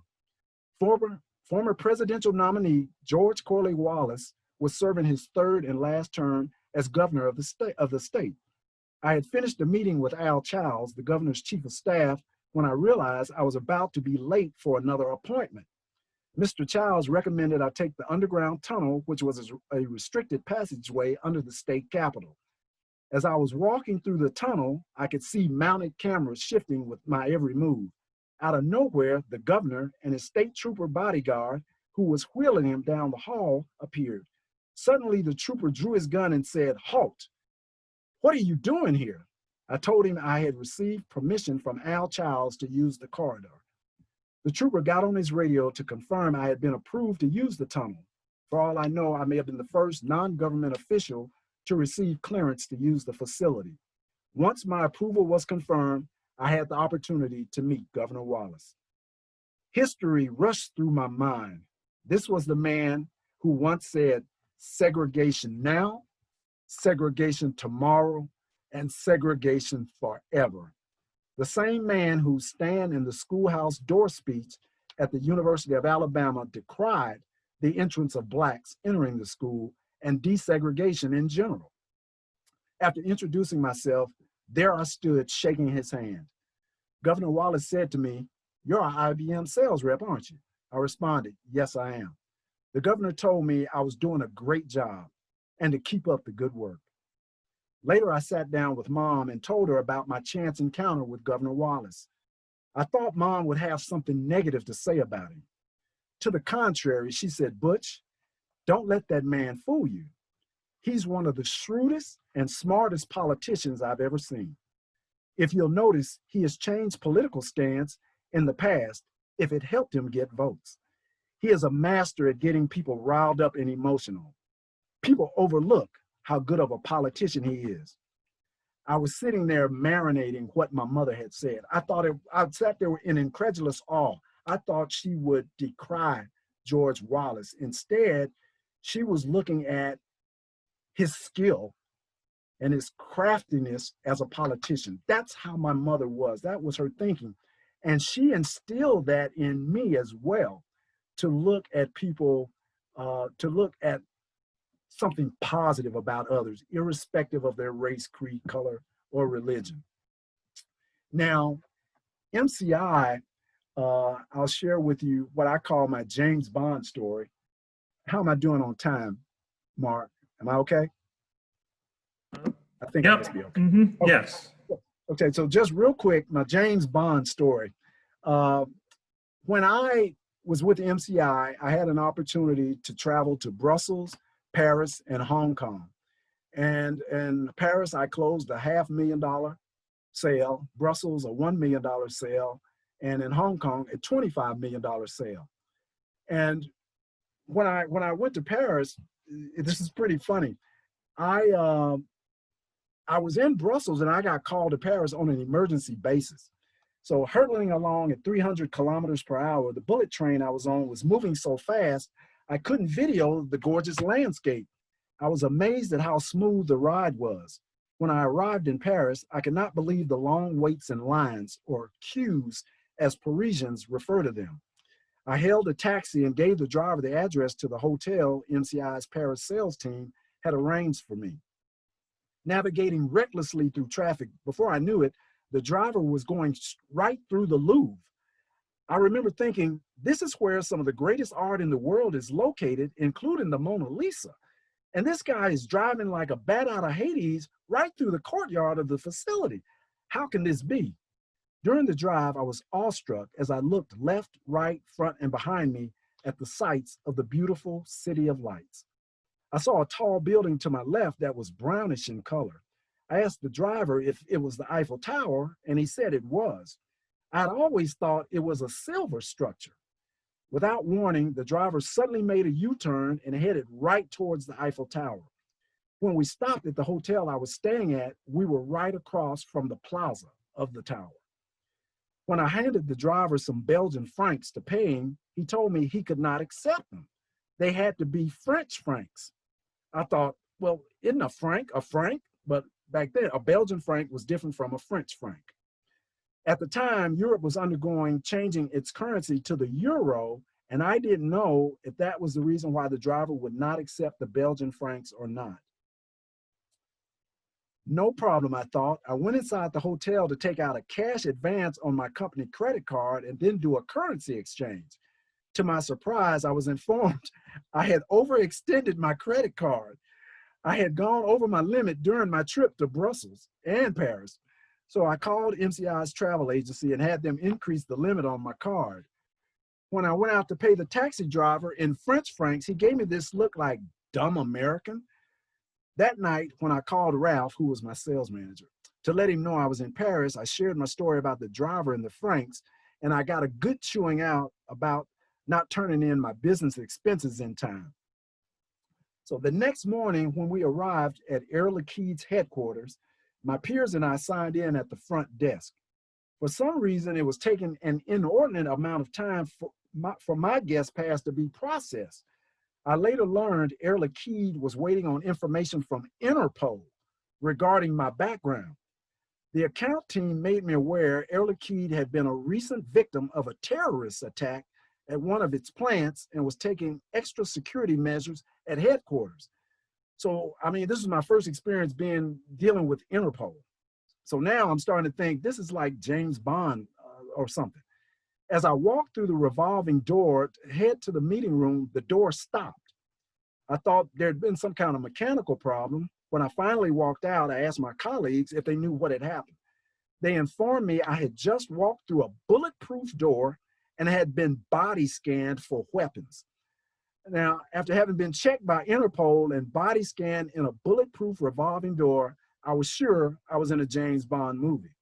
Former presidential nominee George Corley Wallace was serving his third and last term as governor of the state. I had finished a meeting with Al Childs, the governor's chief of staff, when I realized I was about to be late for another appointment. Mr. Childs recommended I take the underground tunnel, which was a restricted passageway under the state capitol. As I was walking through the tunnel, I could see mounted cameras shifting with my every move. Out of nowhere, the governor and his state trooper bodyguard, who was wheeling him down the hall, appeared. Suddenly, the trooper drew his gun and said, "Halt! What are you doing here?" I told him I had received permission from Al Childs to use the corridor. The trooper got on his radio to confirm I had been approved to use the tunnel. For all I know, I may have been the first non-government official to receive clearance to use the facility. Once my approval was confirmed, I had the opportunity to meet Governor Wallace. History rushed through my mind. This was the man who once said, "Segregation now, segregation tomorrow, and segregation forever." The same man whose stand in the schoolhouse door speech at the University of Alabama decried the entrance of Blacks entering the school and desegregation in general. After introducing myself, there I stood shaking his hand. Governor Wallace said to me, "You're an IBM sales rep, aren't you?" I responded, "Yes, I am." The governor told me I was doing a great job and to keep up the good work. Later, I sat down with Mom and told her about my chance encounter with Governor Wallace. I thought Mom would have something negative to say about him. To the contrary, she said, "Butch, don't let that man fool you. He's one of the shrewdest and smartest politicians I've ever seen. If you'll notice, he has changed political stance in the past if it helped him get votes. He is a master at getting people riled up and emotional. People overlook how good of a politician he is." I was sitting there marinating what my mother had said. I sat there in incredulous awe. I thought she would decry George Wallace. Instead, she was looking at his skill and his craftiness as a politician. That's how my mother was. That was her thinking. And she instilled that in me as well, to look at people, to look at something positive about others, irrespective of their race, creed, color, or religion. Now, MCI, I'll share with you what I call my James Bond story. How am I doing on time, Mark? Am I okay? I think I must be okay. Mm-hmm. Okay. Yes. Okay, so just real quick, my James Bond story. When I was with the MCI, I had an opportunity to travel to Brussels, Paris, and Hong Kong. And in Paris, I closed a $500,000 sale, Brussels a $1 million sale, and in Hong Kong a $25 million sale. And when I went to Paris, this is pretty funny. I was in Brussels and I got called to Paris on an emergency basis. So hurtling along at 300 kilometers per hour, the bullet train I was on was moving so fast, I couldn't video the gorgeous landscape. I was amazed at how smooth the ride was. When I arrived in Paris, I could not believe the long waits and lines, or queues, as Parisians refer to them. I hailed a taxi and gave the driver the address to the hotel MCI's Paris sales team had arranged for me. Navigating recklessly through traffic, before I knew it, the driver was going right through the Louvre. I remember thinking, this is where some of the greatest art in the world is located, including the Mona Lisa. And this guy is driving like a bat out of Hades right through the courtyard of the facility. How can this be? During the drive, I was awestruck as I looked left, right, front, and behind me at the sights of the beautiful City of Lights. I saw a tall building to my left that was brownish in color. I asked the driver if it was the Eiffel Tower, and he said it was. I'd always thought it was a silver structure. Without warning, the driver suddenly made a U-turn and headed right towards the Eiffel Tower. When we stopped at the hotel I was staying at, we were right across from the plaza of the tower. When I handed the driver some Belgian francs to pay him, he told me he could not accept them. They had to be French francs. I thought, well, isn't a franc a franc? But back then, a Belgian franc was different from a French franc. At the time, Europe was changing its currency to the euro, and I didn't know if that was the reason why the driver would not accept the Belgian francs or not. No problem, I thought. I went inside the hotel to take out a cash advance on my company credit card and then do a currency exchange. To my surprise, I was informed I had overextended my credit card. I had gone over my limit during my trip to Brussels and Paris. So I called MCI's travel agency and had them increase the limit on my card. When I went out to pay the taxi driver in French francs, he gave me this look like dumb American. That night, when I called Ralph, who was my sales manager, to let him know I was in Paris, I shared my story about the driver and the francs, and I got a good chewing out about not turning in my business expenses in time. So the next morning, when we arrived at Air Liquide's headquarters, my peers and I signed in at the front desk. For some reason, it was taking an inordinate amount of time for my guest pass to be processed. I later learned Air Liquide was waiting on information from Interpol regarding my background. The account team made me aware Air Liquide had been a recent victim of a terrorist attack at one of its plants and was taking extra security measures at headquarters. So, I mean, this is my first experience dealing with Interpol. So now I'm starting to think this is like James Bond or something. As I walked through the revolving door to head to the meeting room, the door stopped. I thought there'd been some kind of mechanical problem. When I finally walked out, I asked my colleagues if they knew what had happened. They informed me I had just walked through a bulletproof door and had been body scanned for weapons. Now, after having been checked by Interpol and body scanned in a bulletproof revolving door, I was sure I was in a James Bond movie.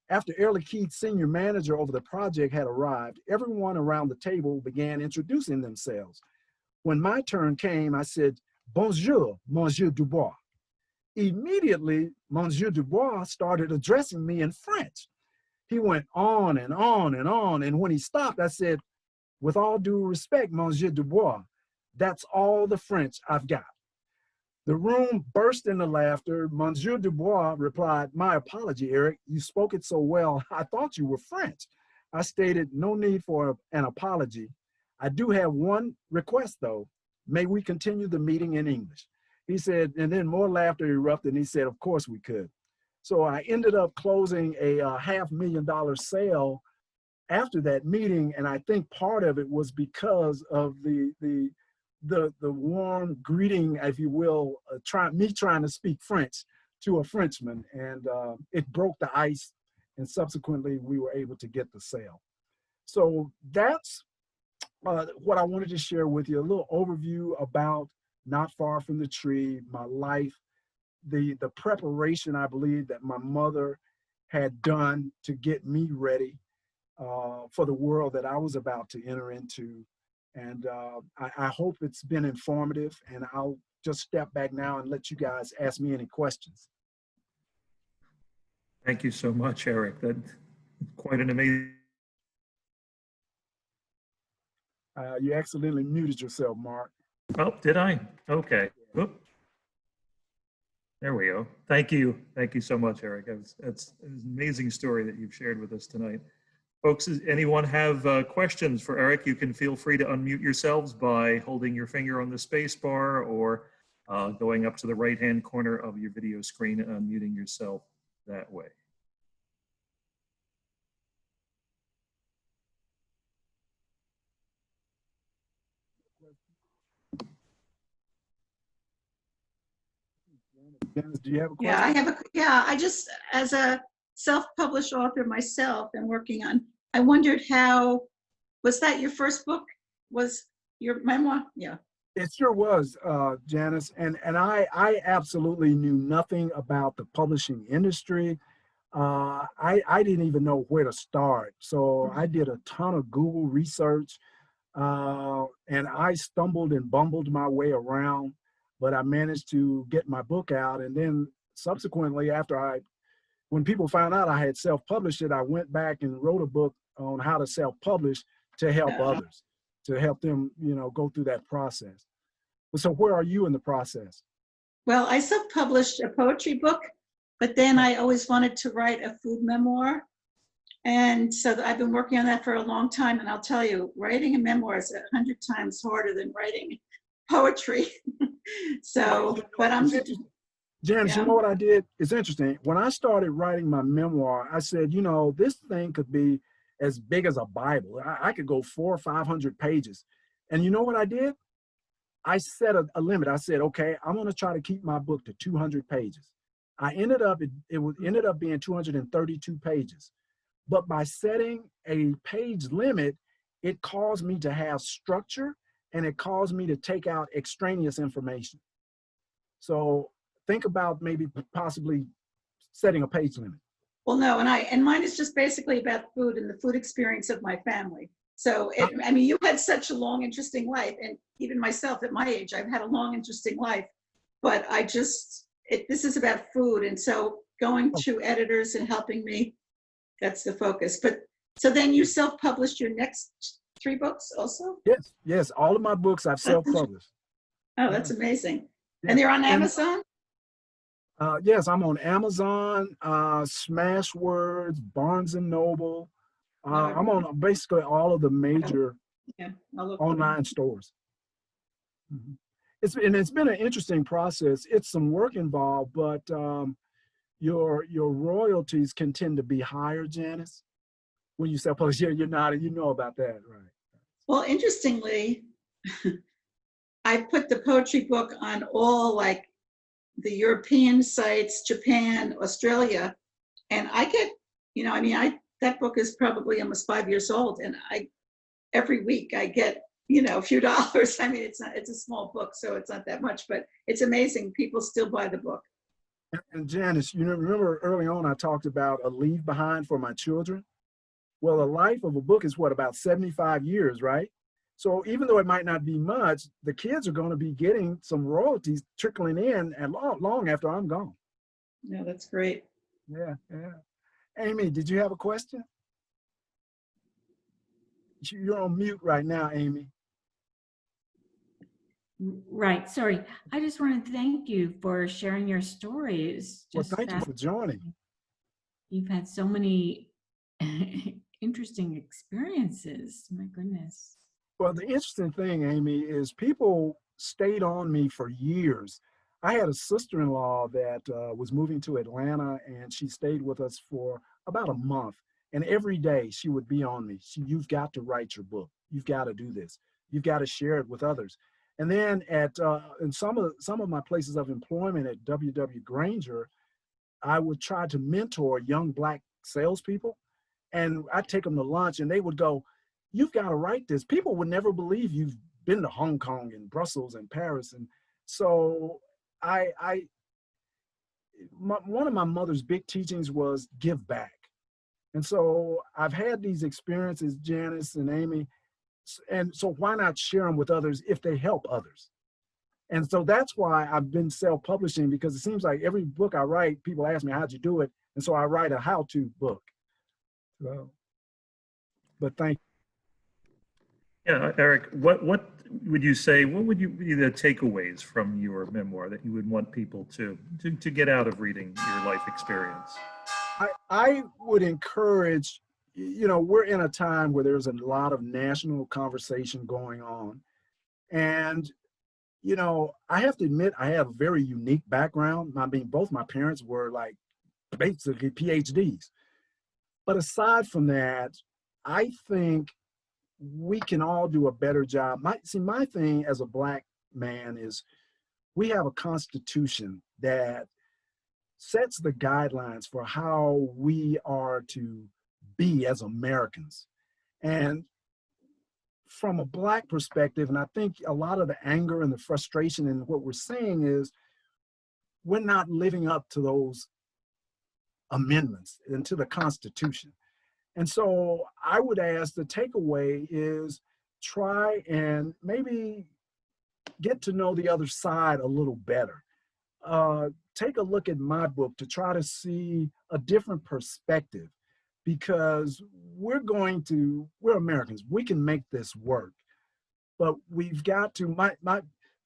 After Air Liquide's senior manager over the project had arrived, everyone around the table began introducing themselves. When my turn came, I said, "Bonjour, Monsieur Dubois." Immediately, Monsieur Dubois started addressing me in French. He went on and on and on, and when he stopped, I said, "With all due respect, Monsieur Dubois, that's all the French I've got." The room burst into laughter. Monsieur Dubois replied, "My apology, Eric. You spoke it so well, I thought you were French." I stated, "No need for an apology. I do have one request, though. May we continue the meeting in English?" He said, and then more laughter erupted, and he said, "Of course we could." So I ended up closing a $500,000 sale after that meeting, and I think part of it was because of the warm greeting, if you will, me trying to speak French to a Frenchman, and it broke the ice, and subsequently we were able to get the sale. So that's what I wanted to share with you, a little overview about Not Far from the Tree, my life, the preparation I believe that my mother had done to get me ready for the world that I was about to enter into. And I hope it's been informative, and I'll just step back now and let you guys ask me any questions. Thank you so much, Eric. That's quite an amazing. You accidentally muted yourself, Mark. Oh, did I? Okay. Whoop. There we go. Thank you. Thank you so much, Eric. It's an amazing story that you've shared with us tonight. Folks, does anyone have questions for Eric? You can feel free to unmute yourselves by holding your finger on the space bar or going up to the right-hand corner of your video screen and unmuting yourself that way. Dennis, do you have a question? I just, as a self-published author myself and working on, I wondered was that your first book? Was your memoir? Yeah. It sure was, Janice. And I absolutely knew nothing about the publishing industry. I didn't even know where to start. So I did a ton of Google research, and I stumbled and bumbled my way around, but I managed to get my book out. And then subsequently, when people found out I had self-published it, I went back and wrote a book on how to self-publish to help others, to help them, go through that process. So where are you in the process? Well, I self-published a poetry book, but then I always wanted to write a food memoir. And so I've been working on that for a long time. And I'll tell you, writing a memoir is 100 times harder than writing poetry. So, but I'm just, Janice, you know what I did? It's interesting. When I started writing my memoir, I said, this thing could be as big as a Bible. I could go 400 or 500 pages. And you know what I did? I set a limit. I said, okay, I'm going to try to keep my book to 200 pages. I ended up, ended up being 232 pages. But by setting a page limit, it caused me to have structure and it caused me to take out extraneous information. So think about maybe possibly setting a page limit. Well, no, and mine is just basically about food and the food experience of my family. So, I mean, you had such a long, interesting life, and even myself at my age, I've had a long, interesting life. But I just, this is about food, and so going to editors and helping me, that's the focus. But so then you self-published your next 3 books also? Yes, yes, all of my books I've self-published. Oh, that's amazing. Yeah. And they're on Amazon? Yes, I'm on Amazon, Smashwords, Barnes and Noble. I'm on basically all of the major online stores. Mm-hmm. It's been an interesting process. It's some work involved, but your royalties can tend to be higher, Janice, when you self-publish. Yeah, you're not, you know about that, right? Well, interestingly, I put the poetry book on all like the European sites, Japan, Australia, and I get, you know, I mean, that book is probably almost 5 years old, and every week I get, you know, a few dollars. I mean, it's a small book, so it's not that much, but it's amazing. People still buy the book. And Janice, you know, remember early on I talked about a leave behind for my children? Well, the life of a book is what, about 75 years, right? So even though it might not be much, the kids are going to be getting some royalties trickling in and long after I'm gone. Yeah, that's great. Yeah, yeah. Amy, did you have a question? You're on mute right now, Amy. Right. Sorry. I just want to thank you for sharing your stories. Well, thank you for joining. You've had so many interesting experiences. My goodness. Well, the interesting thing, Amy, is people stayed on me for years. I had a sister-in-law that was moving to Atlanta, and she stayed with us for about a month. And every day she would be on me. You've got to write your book. You've got to do this. You've got to share it with others. And then in some of my places of employment at W.W. Granger, I would try to mentor young Black salespeople. And I'd take them to lunch and they would go, "You've got to write this. People would never believe you've been to Hong Kong and Brussels and Paris." And so one of my mother's big teachings was give back. And so I've had these experiences, Janice and Amy, and so why not share them with others if they help others? And so that's why I've been self-publishing, because it seems like every book I write, people ask me, how'd you do it? And so I write a how-to book. So, but thank you. Yeah, Eric, what would you say, what would be the takeaways from your memoir that you would want people to get out of reading your life experience? I would encourage, you know, we're in a time where there's a lot of national conversation going on. And, you know, I have to admit, I have a very unique background. I mean, both my parents were like basically PhDs. But aside from that, I think we can all do a better job. My thing as a Black man is we have a constitution that sets the guidelines for how we are to be as Americans. And from a Black perspective, and I think a lot of the anger and the frustration and what we're saying is we're not living up to those amendments and to the Constitution. And so I would ask, the takeaway is try and maybe get to know the other side a little better. Take a look at my book to try to see a different perspective, because we're Americans. We can make this work, but we've got to,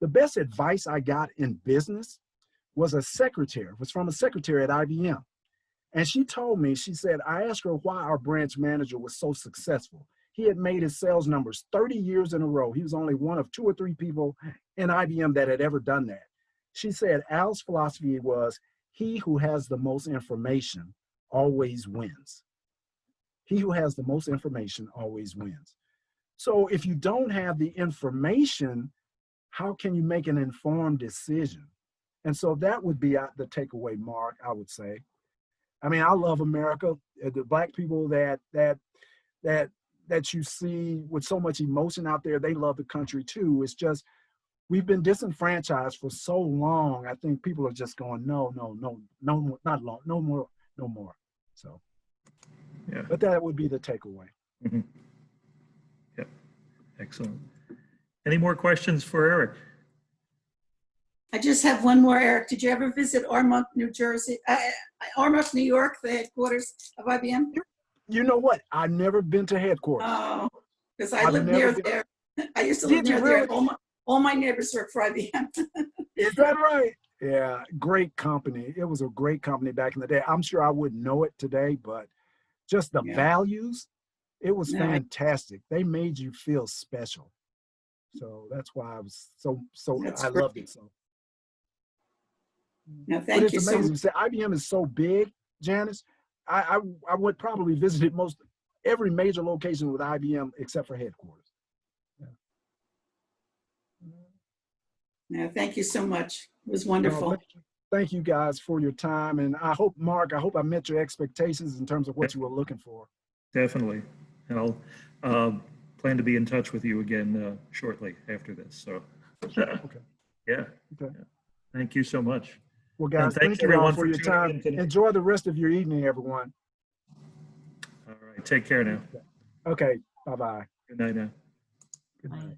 the best advice I got in business was from a secretary at IBM. And she told me, she said, I asked her why our branch manager was so successful. He had made his sales numbers 30 years in a row. He was only one of 2 or 3 people in IBM that had ever done that. She said Al's philosophy was, he who has the most information always wins. He who has the most information always wins. So if you don't have the information, how can you make an informed decision? And so that would be the takeaway, Mark, I would say. I mean, I love America. The Black people that you see with so much emotion out there, they love the country too. It's just, we've been disenfranchised for so long. I think people are just going, no, not long, no more. So, Yeah. but that would be the takeaway. Mm-hmm. Yeah, excellent. Any more questions for Eric? I just have one more, Eric. Did you ever visit Armonk, New Jersey? Armonk, New York, the headquarters of IBM? You know what? I've never been to headquarters. Oh, because I I've live never near been- there. I used to Did live you near there. really? All my neighbors work for IBM. Is that right? Yeah, great company. It was a great company back in the day. I'm sure I wouldn't know it today, but just the Yeah. values, it was No, fantastic. They made you feel special. So that's why I was so That's I great. loved it so. No, But thank it's you so amazing. much. See, IBM is so big, Janice. I would probably visited most every major location with IBM except for headquarters. No, thank you so much. It was No, wonderful. thank you guys for your time. And I hope, Mark, I met your expectations in terms of what you were looking for. Definitely. And I'll plan to be in touch with you again shortly after this. So, Okay. yeah. Okay. Yeah. Thank you so much. Well, And guys, thanks thank you all everyone for for your tuning time. in today. Enjoy the rest of your evening, everyone. All right. Take care now. Okay. Bye-bye. Good night now. Good Bye. night.